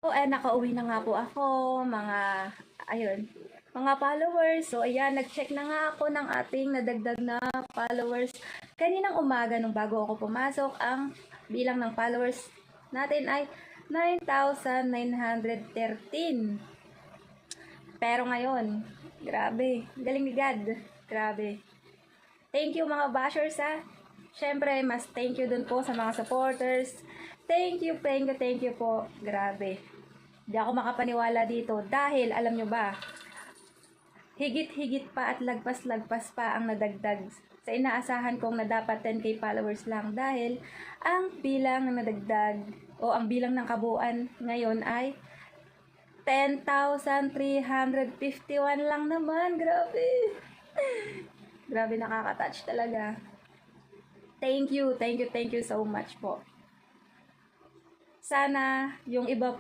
Nakauwi na nga po ako, mga followers. So, ayan, nag-check na nga ako ng ating nadagdag na followers. Kaninang umaga, nung bago ako pumasok, ang bilang ng followers natin ay 9,913. Pero ngayon, grabe, galing ni God. Grabe. Thank you mga bashers ha. Siyempre, mas thank you dun po sa mga supporters. Thank you po. Grabe. Di ako makapaniwala dito dahil alam nyo ba, higit-higit pa at lagpas-lagpas pa ang nadagdag sa inaasahan kong na dapat 10k followers lang dahil ang bilang ng nadagdag o ang bilang ng kabuuan ngayon ay 10,351 lang naman. Grabe. Grabe, nakaka-touch talaga. Thank you so much po. Sana yung iba